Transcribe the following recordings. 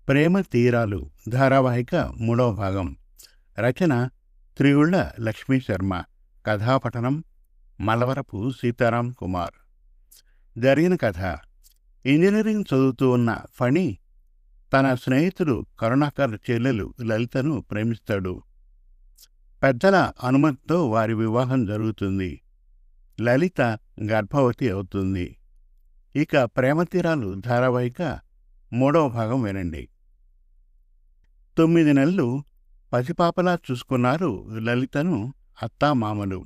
ప్రేమ తీరాలు ధారావాహిక మూడవ భాగం. రచన త్రిగుళ్ల లక్ష్మీ శర్మ. కథాపఠనం మలవరపు సీతారాం కుమార్. జరిగిన కథ: ఇంజనీరింగ్ చదువుతూ ఉన్న ఫణి తన స్నేహితుడు కరుణాకర్ చెల్లెలు లలితను ప్రేమిస్తాడు. పెద్దల అనుమతితో వారి వివాహం జరుగుతుంది. లలిత గర్భవతి అవుతుంది. ఇక ప్రేమ తీరాలు ధారావాహిక మూడవ భాగం వినండి. 9 నెలలు పసిపాపలా చూసుకున్నారు లలితను అత్తామామలు.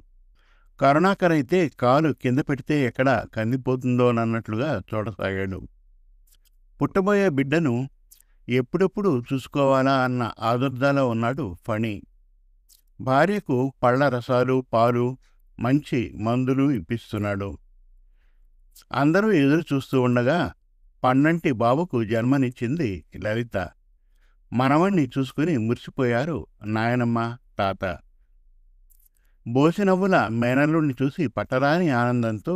కరుణాకర్ అయితే కాలు కింద పెడితే ఎక్కడ కందిపోతుందోనన్నట్లుగా చూడసాగాడు. పుట్టబోయే బిడ్డను ఎప్పుడెప్పుడు చూసుకోవాలా అన్న ఆదుర్దాలో ఉన్నాడు ఫణి. భార్యకు పళ్ళ రసాలు, పాలు, మంచి మందులు ఇప్పిస్తున్నాడు. అందరూ ఎదురు చూస్తూ ఉండగా పన్నంటి బాబుకు జన్మనిచ్చింది లలిత. మనవణ్ణి చూసుకుని మురిసిపోయారు నాయనమ్మ, తాత. బోసినవ్వుల మేనల్లుణ్ణి చూసి పట్టరాని ఆనందంతో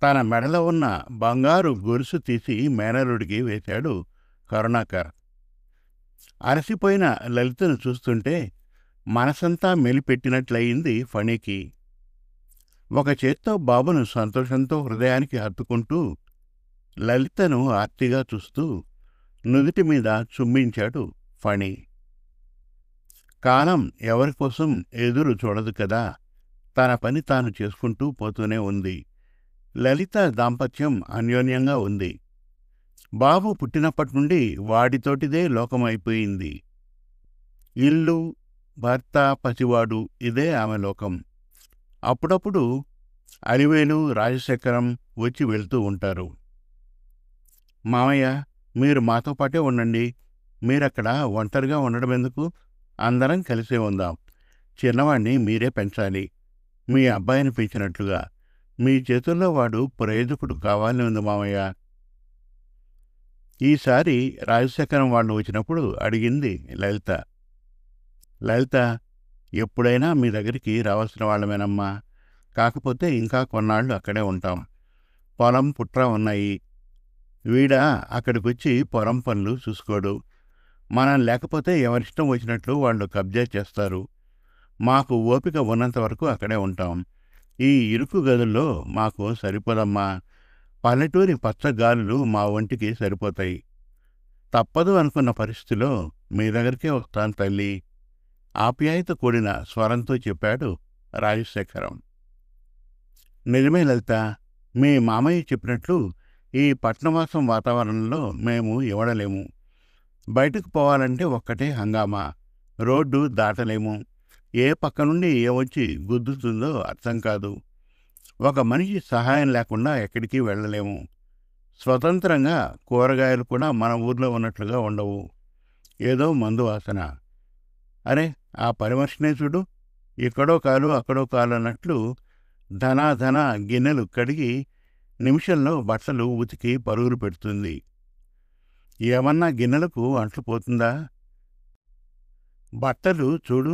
తన మెడలో ఉన్న బంగారు గొలుసు తీసి మేనల్లుడికి వేశాడు కరుణాకర్. అలసిపోయిన లలితను చూస్తుంటే మనసంతా మెలిపెట్టినట్లయింది ఫణికి. ఒక చేత్తో బాబును సంతోషంతో హృదయానికి హత్తుకుంటూ లలితను ఆర్తిగా చూస్తూ నుదుటి మీద చుంబించాడు ఫణి. కాలం ఎవరికోసం ఎదురు చూడదు కదా, తన పని తాను చేసుకుంటూ పోతూనే ఉంది. లలిత దాంపత్యం అన్యోన్యంగా ఉంది. బాబు పుట్టినప్పటి నుండి వాడితోటిదే లోకమైపోయింది. ఇల్లు, భర్త, పసివాడు, ఇదే ఆమె లోకం. అప్పుడప్పుడు అలివేలు, రాజశేఖరం వచ్చి వెళ్తూ ఉంటారు. మామయ్య, మీరు మాతో పాటే ఉండండి, మీరక్కడ ఒంటరిగా ఉండడం ఎందుకు? అందరం కలిసే ఉందాం. చిన్నవాణ్ణి మీరే పెంచాలి, మీ అబ్బాయిని పెంచినట్లుగా. మీ చేతుల్లో వాడు ప్రయోజకుడు కావాలని ఉంది మామయ్య. ఈసారి రాజశేఖరం వాళ్ళు వచ్చినప్పుడు అడిగింది లలిత. లలిత, ఎప్పుడైనా మీ దగ్గరికి రావాల్సిన వాళ్ళమేనమ్మా. కాకపోతే ఇంకా కొన్నాళ్ళు అక్కడే ఉంటాం. పొలం, పుట్ర ఉన్నాయి. వీడ అక్కడికొచ్చి పొలం పనులు చూసుకోడు. మనం లేకపోతే ఎవరిష్టం వచ్చినట్లు వాళ్ళు కబ్జా చేస్తారు. మాకు ఓపిక ఉన్నంత వరకు అక్కడే ఉంటాం. ఈ ఇరుకు గదుల్లో మాకు సరిపోదమ్మా. పల్లెటూరి పచ్చగాలులు మా ఒంటికి సరిపోతాయి. తప్పదు అనుకున్న పరిస్థితిలో మీ దగ్గరికే వస్తాను తల్లి, ఆప్యాయత కూడిన స్వరంతో చెప్పాడు రాజశేఖరం. నిజమే లలిత, మీ మామయ్య చెప్పినట్లు ఈ పట్నవాసం వాతావరణంలో మేము ఇవ్వడలేము. బయటకు పోవాలంటే ఒక్కటే హంగామా. రోడ్డు దాటలేము. ఏ పక్క నుండి ఏమొచ్చి గుద్దుతుందో అర్థం కాదు. ఒక మనిషి సహాయం లేకుండా ఎక్కడికి వెళ్ళలేము. స్వతంత్రంగా కూరగాయలు కూడా మన ఊర్లో ఉన్నట్లుగా ఉండవు. ఏదో మందు వాసన. అరే, ఆ పరిమర్శనే చూడు, ఇక్కడో కాలు అక్కడో కాలు అన్నట్లు ధనాధన గిన్నెలు కడిగి నిమిషంలో బట్టలు ఉతికి పరుగులు పెడుతుంది. ఏమన్నా గిన్నెలకు అంట్లు పోతుందా? బట్టలు చూడు,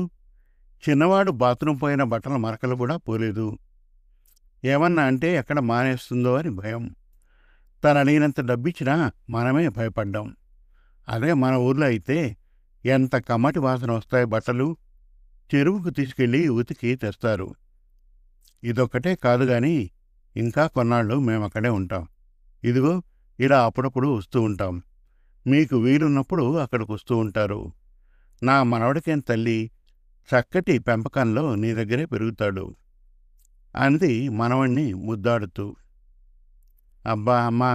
చిన్నవాడు బాత్రూం పోయిన బట్టల మరకలు కూడా పోలేదు. ఏమన్నా అంటే ఎక్కడ మానేస్తుందో అని భయం. తను అడిగినంత డబ్బిచ్చినా మనమే భయపడ్డాం. అదే మన ఊర్లో అయితే ఎంత కమ్మటి వాసన వస్తాయి బట్టలు. చెరువుకు తీసుకెళ్ళి ఉతికి తెస్తారు. ఇదొక్కటే కాదు గాని ఇంకా కొన్నాళ్ళు మేమక్కడే ఉంటాం. ఇదిగో ఇలా అప్పుడప్పుడు వస్తూ ఉంటాం. మీకు వీలున్నప్పుడు అక్కడికి వస్తూ ఉంటారు. నా మనవడికేం తల్లి, చక్కటి పెంపకంలో నీ దగ్గరే పెరుగుతాడు అంది మనవణ్ణి ముద్దాడుతూ. అబ్బా అమ్మా,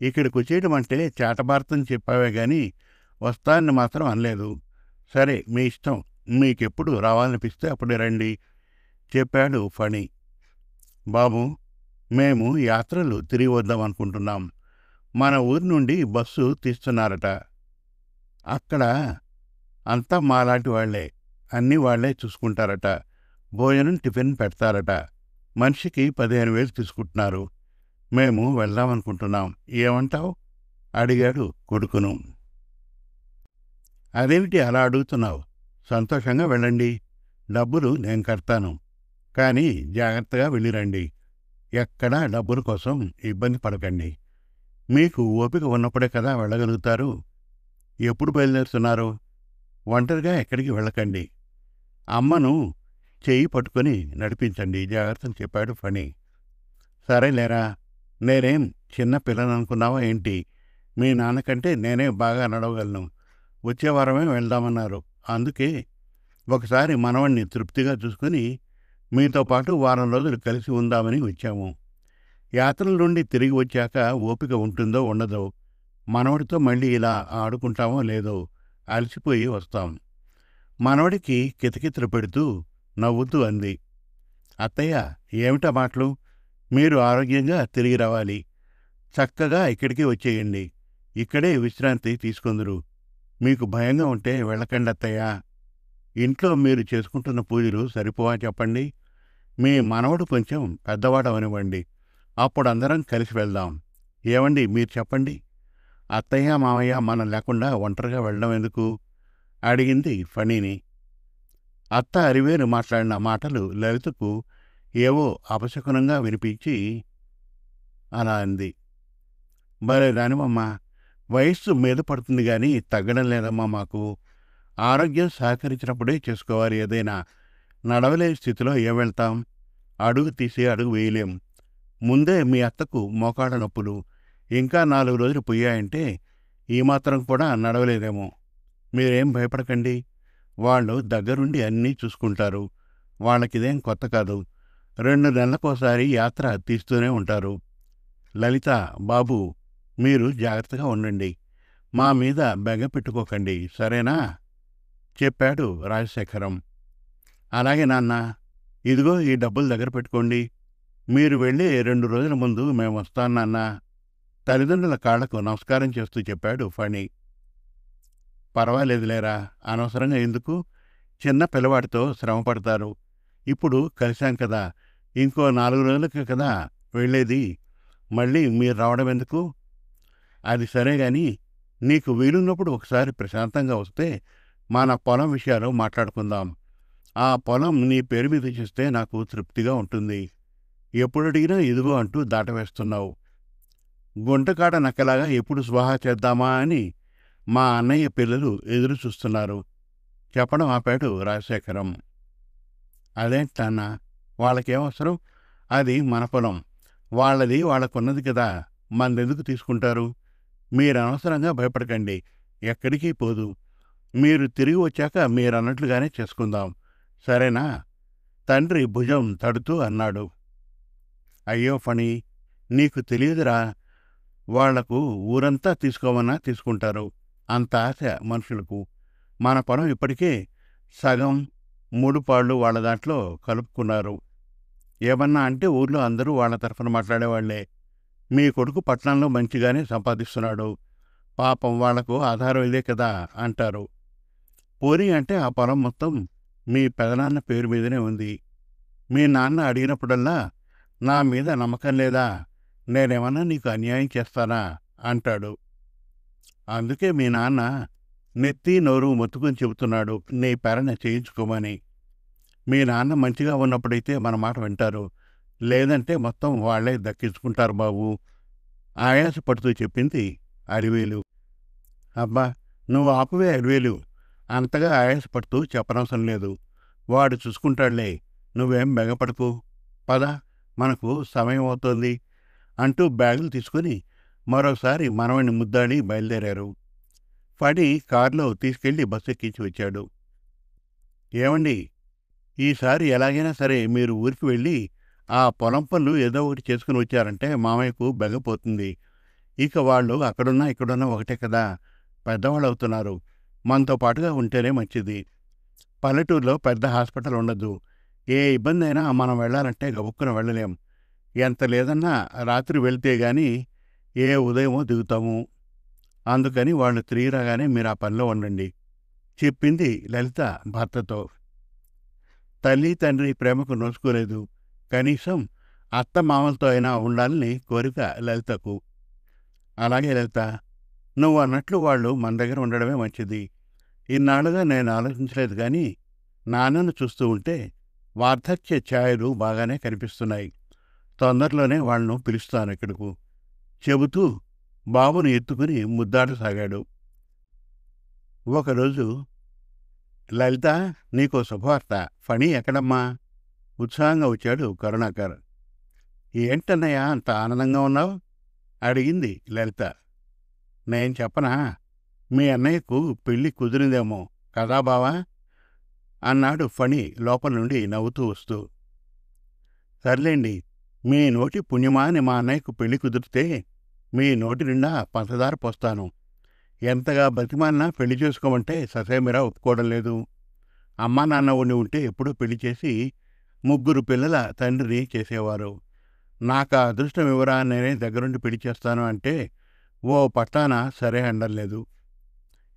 ఇక్కడికి వచ్చేయడం అంటే చేటభారతం చెప్పావే గాని వస్తానని మాత్రం అనలేదు. సరే, మీ ఇష్టం, మీకెప్పుడు రావాలనిపిస్తే అప్పుడే రండి చెప్పాడు ఫణి. బాబు, మేము యాత్రలు తిరిగి వద్దాం అనుకుంటున్నాం. మన ఊరి నుండి బస్సు తీస్తున్నారట. అక్కడ అంతా మాలాంటి వాళ్లే, అన్నీ వాళ్లే చూసుకుంటారట. భోజనం, టిఫిన్ పెడతారట. మనిషికి 15,000 తీసుకుంటున్నారు. మేము వెళ్దామనుకుంటున్నాం. ఏమంటావు? అడిగాడు కొడుకును. అదేమిటి అలా అడుగుతున్నావు? సంతోషంగా వెళ్ళండి, డబ్బులు నేను కడతాను. కానీ జాగ్రత్తగా వెళ్ళిరండి. ఎక్కడా డబ్బుల కోసం ఇబ్బంది పడకండి. మీకు ఓపిక ఉన్నప్పుడే కదా వెళ్ళగలుగుతారు. ఎప్పుడు బయలుదేరుతున్నారు? ఒంటరిగా ఎక్కడికి వెళ్ళకండి. అమ్మను చెయ్యి పట్టుకొని నడిపించండి జాగ్రత్తని చెప్పాడు ఫణి. సరేలేరా, నేనేం చిన్న పిల్లననుకున్నావా ఏంటి? మీ నాన్నకంటే నేనే బాగా నడవగలను. వచ్చే వారమే వెళ్దామన్నారు. అందుకే ఒకసారి మనవణ్ణి తృప్తిగా చూసుకుని మీతో పాటు వారం రోజులు కలిసి ఉందామని వచ్చాము. యాత్రల నుండి తిరిగి వచ్చాక ఓపిక ఉంటుందో ఉండదో, మనవడితో మళ్ళీ ఇలా ఆడుకుంటామో లేదో అలసిపోయి వస్తాం. మనవడికి కితకితలు పెడుతూ నవ్వుతూ అంది. అత్తయ్య, ఏమిటా మాటలు? మీరు ఆరోగ్యంగా తిరిగి రావాలి. చక్కగా ఇక్కడికి వచ్చేయండి. ఇక్కడే విశ్రాంతి తీసుకుందురు. మీకు భయంగా ఉంటే వెళ్ళకండి అత్తయ్య. ఇంట్లో మీరు చేసుకుంటున్న పూజలు సరిపోవా చెప్పండి. మీ మనవడు కొంచెం పెద్దవాడవనివ్వండి. అప్పుడు అందరం కలిసి వెళ్దాం. ఏమండి మీరు చెప్పండి. అత్తయ్య మామయ్య మనం లేకుండా ఒంటరిగా వెళ్ళడం ఎందుకు? అడిగింది ఫణిని. అత్త అరివేరు మాట్లాడిన మాటలు లలితకు ఏవో అపశకునంగా వినిపించి అలా అంది. భలే రానివమ్మా, వయస్సు మీద పడుతుంది గాని తగ్గడం లేదమ్మా మాకు. ఆరోగ్యం సహకరించినప్పుడే చేసుకోవాలి ఏదైనా. నడవలేని స్థితిలో ఏం వెళ్తాం? అడుగు తీసి అడుగు వేయలేం. ముందే మీ అత్తకు మోకాళ్ళ నొప్పులు. ఇంకా 4 రోజులు పోయాయంటే ఈ మాత్రం కూడా నడవలేదేమో. మీరేం భయపడకండి. వాళ్ళు దగ్గరుండి అన్నీ చూసుకుంటారు. వాళ్ళకిదేం కొత్త కాదు. 2 నెలలకోసారి యాత్ర తీస్తూనే ఉంటారు. లలిత, బాబు, మీరు జాగ్రత్తగా ఉండండి. మా మీద బెంగ పెట్టుకోకండి, సరేనా? చెప్పాడు రాజశేఖరం. అలాగే నాన్న. ఇదిగో ఈ డబ్బులు దగ్గర పెట్టుకోండి. మీరు వెళ్ళి 2 రోజుల ముందు మేము వస్తాం నాన్న. తల్లిదండ్రుల కాళ్లకు నమస్కారం చేస్తూ చెప్పాడు ఫణి. పర్వాలేదులేరా, అనవసరంగా ఎందుకు? చిన్న పిల్లవాడితో శ్రమ పడతారు. ఇప్పుడు కలిశాం కదా, ఇంకో 4 రోజులకే కదా వెళ్ళేది. మళ్ళీ మీరు రావడం ఎందుకు? అది సరే గాని, నీకు వీలున్నప్పుడు ఒకసారి ప్రశాంతంగా వస్తే మన పొలం విషయాలు మాట్లాడుకుందాం. ఆ పొలం నీ పేరు మీద చేస్తే నాకు తృప్తిగా ఉంటుంది. ఎప్పుడడిగినా ఇదిగో అంటూ దాటవేస్తున్నావు. గుంటకాడ నక్కలాగా ఎప్పుడు స్వాహా చేద్దామా అని మా అన్నయ్య పిల్లలు ఎదురు చూస్తున్నారు. చెప్పడం ఆపాడు రాజశేఖరం. అదేంటన్నా, వాళ్ళకేమవసరం? అది మన పొలం. వాళ్ళది వాళ్ళకున్నది కదా, మందెందుకు తీసుకుంటారు? మీరనవసరంగా భయపడకండి. ఎక్కడికి పోదు. మీరు తిరిగి వచ్చాక మీరన్నట్లుగానే చేసుకుందాం, సరేనా? తండ్రి భుజం తడుతూ అన్నాడు. అయ్యో ఫణి, నీకు తెలియదురా. వాళ్లకు ఊరంతా తీసుకోమన్నా తీసుకుంటారు. అంత ఆశ మనుషులకు. మన పొలం ఇప్పటికే సగం 3 పాళ్ళు వాళ్ళ దాంట్లో కలుపుకున్నారు. ఏమన్నా అంటే ఊర్లో అందరూ వాళ్ళ తరఫున మాట్లాడేవాళ్లే. మీ కొడుకు పట్నంలో మంచిగానే సంపాదిస్తున్నాడు, పాపం వాళ్లకు ఆధారం ఇదే కదా అంటారు. పోనీ అంటే ఆ పొలం మొత్తం మీ పెదనాన్న పేరు మీదనే ఉంది. మీ నాన్న అడిగినప్పుడల్లా నా మీద నమ్మకం లేదా, నేనేమన్నా నీకు అన్యాయం చేస్తానా అంటాడు. అందుకే మీ నాన్న నెత్తి నోరు మొత్తుకుని చెబుతున్నాడు నీ పేరన చేయించుకోమని. మీ నాన్న మంచిగా ఉన్నప్పుడైతే మన మాట వింటారు, లేదంటే మొత్తం వాళ్లే దక్కించుకుంటారు బాబు, ఆయాసపడుతూ చెప్పింది అరివేలు. అబ్బా, నువ్వు ఆపువే అరివేలు. అంతగా ఆయాసపడుతూ చెప్పనవసరం లేదు. వాడు చూసుకుంటాడులే, నువ్వేం బెగపడకు. పద, మనకు సమయం అవుతోంది అంటూ బ్యాగులు తీసుకుని మరోసారి మనవణ్ణి ముద్దాడి బయలుదేరారు. ఫణి కారులో తీసుకెళ్లి బస్సు ఎక్కించి వచ్చాడు. ఏమండి, ఈసారి ఎలాగైనా సరే మీరు ఊరికి వెళ్ళి ఆ పొలం పనులు ఏదో ఒకటి చేసుకుని వచ్చారంటే మామయ్యకు బెగపోతుంది. ఇక వాళ్ళు అక్కడున్నా ఇక్కడున్నా ఒకటే కదా, పెద్దవాళ్ళు అవుతున్నారు. మనతో పాటుగా ఉంటేనే మంచిది. పల్లెటూరులో పెద్ద హాస్పిటల్ ఉండదు. ఏ ఇబ్బంది అయినా మనం వెళ్ళాలంటే గబుక్కున వెళ్ళలేం. ఎంత లేదన్నా రాత్రి వెళ్తే గాని ఏ ఉదయమో దిగుతాము. అందుకని వాళ్ళు తిరిగి రాగానే మీరు ఆ పనిలో ఉండండి, చెప్పింది లలిత భర్తతో. తల్లి తండ్రి ప్రేమకు నోచుకోలేదు. కనీసం అత్త మామలతో అయినా ఉండాలని కోరిక లలితకు. అలాగే లలిత, నువ్వు అన్నట్లు వాళ్ళు మన దగ్గర ఉండడమే మంచిది. ఇన్నాళ్ళుగా నేను ఆలోచించలేదు కానీ నాన్నను చూస్తూ ఉంటే వార్ధక్య ఛాయలు బాగానే కనిపిస్తున్నాయి. తొందరలోనే వాళ్ళను పిలుస్తాను ఇక్కడకు చెబుతూ బాబును ఎత్తుకుని ముద్దాడసాగాడు. ఒకరోజు లలిత, నీకో శుభవార్త. ఫణి ఎక్కడమ్మా? ఉత్సాహంగా వచ్చాడు కరుణాకర్. ఏంటన్నయ్య అంత ఆనందంగా ఉన్నావు? అడిగింది లలిత. నేను చెప్పనా? మీ అన్నయ్యకు పెళ్లి కుదిరిందేమో కదా బావా? అన్నాడు ఫణి లోపల నుండి నవ్వుతూ వస్తూ. సర్లేండి, మీ నోటి పుణ్యమా అని మా అన్నయ్యకు పెళ్లి కుదిరితే మీ నోటి నిండా పంచదార పోస్తాను. ఎంతగా బతిమాలినా పెళ్లి చేసుకోమంటే ససేమిరా ఒప్పుకోవడం లేదు. అమ్మా నాన్న ఉండి ఉంటే ఎప్పుడూ పెళ్లి చేసి 3 పిల్లల తండ్రిని చేసేవారు. నాకు ఆ అదృష్టం ఇవ్వరా, నేనే దగ్గరుండి పెళ్లి చేస్తాను అంటే ఓ పట్టాన సరే అండలేదు.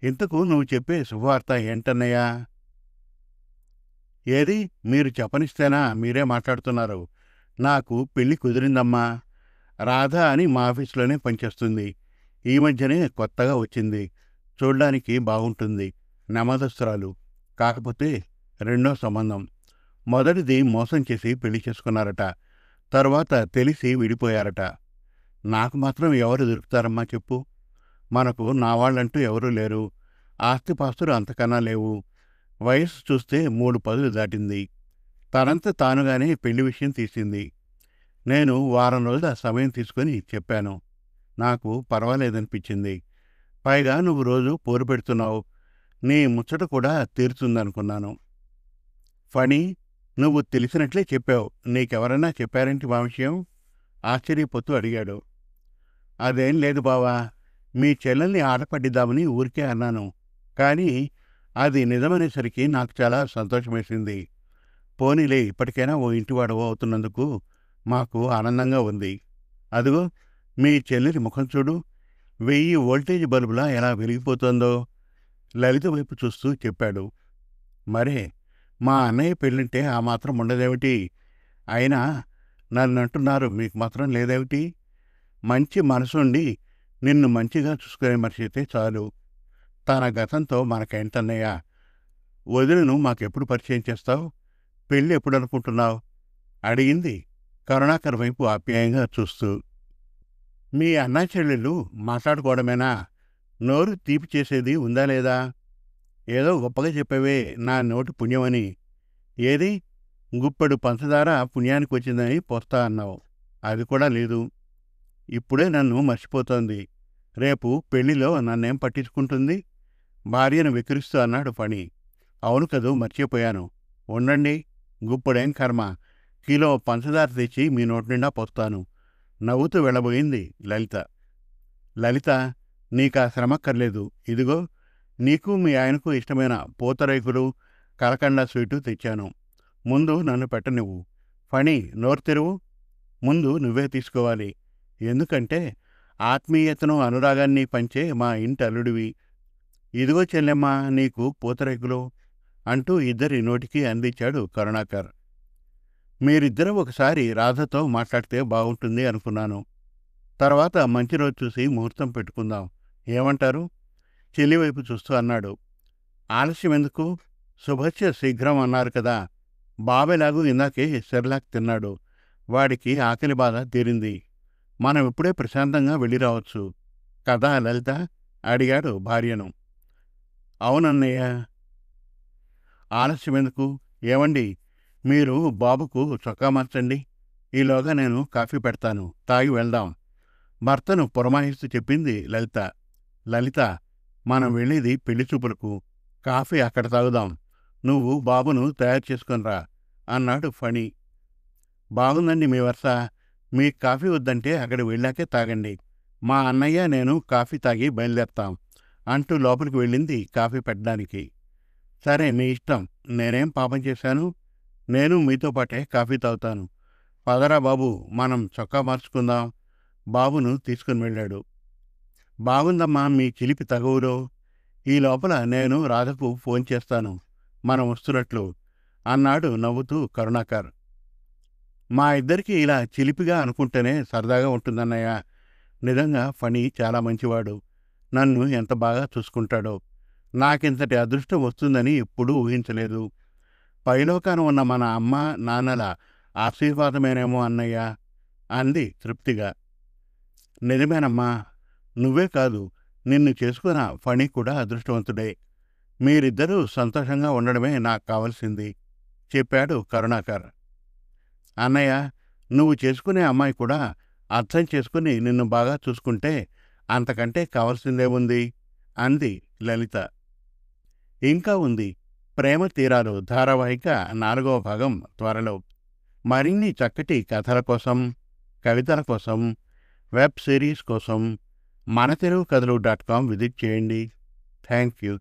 ఇంతకు నువ్వు చెప్పే శుభవార్త ఏంటన్నయ్యా? ఏది, మీరు చెప్పనిస్తేనా? మీరే మాట్లాడుతున్నారు. నాకు పెళ్లి కుదిరిందమ్మా. రాధ అని మా ఆఫీసులోనే పనిచేస్తుంది. ఈ మధ్యనే కొత్తగా వచ్చింది. చూడ్డానికి బాగుంటుంది. నెమ్మదస్తురాలు. కాకపోతే రెండో సంబంధం. మొదటిది మోసం చేసి పెళ్లి చేసుకున్నారట. తరువాత తెలిసి విడిపోయారట. నాకు మాత్రం ఎవరు దొరుకుతారమ్మా చెప్పు? మనకు నా వాళ్ళంటూ ఎవరూ లేరు. ఆస్తిపాస్తులు అంతకన్నా లేవు. వయస్సు చూస్తే 3 పదులు దాటింది. తనంత తానుగానే పెళ్లి విషయం తీసింది. నేను వారం రోజుల సమయం తీసుకొని చెప్పాను. నాకు పర్వాలేదనిపించింది. పైగా నువ్వు రోజు పోరు పెడుతున్నావు. నీ ముచ్చట కూడా తీరుతుందనుకున్నాను. ఫణి, నువ్వు తెలిసినట్లే చెప్పావు. నీకెవరన్నా చెప్పారేంటి మా విషయం? ఆశ్చర్యపోతూ అడిగాడు. అదేం లేదు బావా. మీ చెల్లెల్ని ఆటపడ్డిద్దామని ఊరికే అన్నాను. కానీ అది నిజమనేసరికి నాకు చాలా సంతోషమేసింది. పోనీలే, ఇప్పటికైనా ఓ ఇంటివాడవు అవుతున్నందుకు మాకు ఆనందంగా ఉంది. అదిగో మీ చెల్లెలి ముఖం చూడు. 1000 వోల్టేజ్ బల్బులా ఎలా వెలిగిపోతుందో. లలిత వైపు చూస్తూ చెప్పాడు. మరే, మా అన్నయ్య పెళ్ళంటే ఆ మాత్రం ఉండదేమిటి? అయినా నన్నంటున్నారు, మీకు మాత్రం లేదేమిటి? మంచి మనసుండి నిన్ను మంచిగా చూసుకునే మనిషి అయితే చాలు. తన గతంతో మనకేంటన్నయ్యా? వదినను మాకెప్పుడు పరిచయం చేస్తావు? పెళ్ళి ఎప్పుడనుకుంటున్నావు? అడిగింది కరుణాకర్ వైపు ఆప్యాయంగా చూస్తూ. మీ అన్నా చెల్లెళ్ళు మాట్లాడుకోవడమేనా? నోరు తీపి చేసేది ఉందా లేదా? ఏదో గొప్పగా చెప్పవే నా నోటి పుణ్యమని. ఏది, గుప్పెడు పంచదార పుణ్యానికి వచ్చిందని పోస్తా అన్నావు. అది కూడా లేదు. ఇప్పుడే నన్ను మర్చిపోతోంది. రేపు పెళ్లిలో నన్నేం పట్టించుకుంటుంది? భార్యను వెక్కిరిస్తూ అన్నాడు ఫణి. అవును కదూ, మర్చిపోయాను. ఉండండి, గుప్పుడేం కర్మ. కిలో పంచదార తెచ్చి మీ నోటి నిండా పోస్తాను. నవ్వుతూ వెళ్ళబోయింది లలిత. లలిత, నీకా శ్రమక్కర్లేదు. ఇదిగో, నీకు మీ ఆయనకు ఇష్టమైన పూతరేకులు, కలకండ స్వీటు తెచ్చాను. ముందు నన్ను పెట్టనివ్వు. ఫణి, నోరు తెరువు. ముందు నువ్వే తీసుకోవాలి. ఎందుకంటే ఆత్మీయతను అనురాగాన్ని పంచే మా ఇంటి అల్లుడివి. ఇదిగో చెల్లెమ్మా నీకు పూతరేకులు అంటూ ఇద్దరి నోటికి అందించాడు కరుణాకర్. మీరిద్దరూ ఒకసారి రాధతో మాట్లాడితే బాగుంటుంది అనుకున్నాను. తర్వాత మంచి రోజు చూసి ముహూర్తం పెట్టుకుందాం. ఏమంటారు? చెల్లివైపు చూస్తూ అన్నాడు. ఆలస్యం ఎందుకు? శుభస్య శీఘ్రం అన్నారు కదా. బాబెలాగూ ఇందాకే సెర్లాక్ తిన్నాడు. వాడికి ఆకలి బాధ తీరింది. మనం ఇప్పుడే ప్రశాంతంగా వెళ్ళి రావచ్చు కదా లలిత? అడిగాడు భార్యను. అవునన్నయ్య. ఆలస్యం ఎందుకు? ఏమండి, మీరు బాబుకు చొక్కా మార్చండి. ఈలోగా నేను కాఫీ పెడతాను, తాగి వెళ్దాం. భర్తను పురమాయిస్తూ చెప్పింది లలిత. లలిత, మనం వెళ్ళేది పెళ్లి చూపులకు. కాఫీ అక్కడ తాగుదాం. నువ్వు బాబును తయారు చేసుకునిరా అన్నాడు ఫణి. బాగుందండి మీ వరుస. మీకు కాఫీ వద్దంటే అక్కడ వెళ్ళాకే తాగండి. మా అన్నయ్య నేను కాఫీ తాగి బయలుదేరతాం అంటూ లోపలికి వెళ్ళింది కాఫీ పెట్టడానికి. సరే, మీ ఇష్టం. నేనేం పాపం చేశాను? నేను మీతో పాటే కాఫీ తాగుతాను. పదరా బాబు, మనం చొక్కా మార్చుకుందాం. బాబును తీసుకుని వెళ్ళాడు. బాగుందమ్మా మీ చిలిపి తగవులో. ఈ లోపల నేను రాధకు ఫోన్ చేస్తాను మనం వస్తున్నట్లు అన్నాడు నవ్వుతూ కరుణాకర్. మా ఇద్దరికి ఇలా చిలిపిగా అనుకుంటేనే సరదాగా ఉంటుందన్నయ్య. నిజంగా ఫణి చాలా మంచివాడు. నన్ను ఎంత బాగా చూసుకుంటాడో. నాకింతటి అదృష్టం వస్తుందని ఎప్పుడూ ఊహించలేదు. పైలోకాన ఉన్న మన అమ్మ నాన్నల ఆశీర్వాదమేనేమో అన్నయ్య అంది తృప్తిగా. నిజమేనమ్మా. నువ్వే కాదు, నిన్ను చేసుకున్న ఫణి కూడా అదృష్టవంతుడే మీరిద్దరూ సంతోషంగా ఉండడమే నాకు కావలసింది చెప్పాడు కరుణాకర్. అన్నయ్య, నువ్వు చేసుకునే అమ్మాయి కూడా అర్థం చేసుకుని నిన్ను బాగా చూసుకుంటే అంతకంటే కావలసిందేముంది అంది లలిత. ఇంకా ఉంది. ప్రేమ తీరాలు ధారావాహిక 4వ భాగం త్వరలో. మరిన్ని చక్కటి కథల కోసం, కవితల కోసం, వెబ్ సిరీస్ కోసం మన తెలుగు కథలు .com విజిట్ చేయండి. Thank you.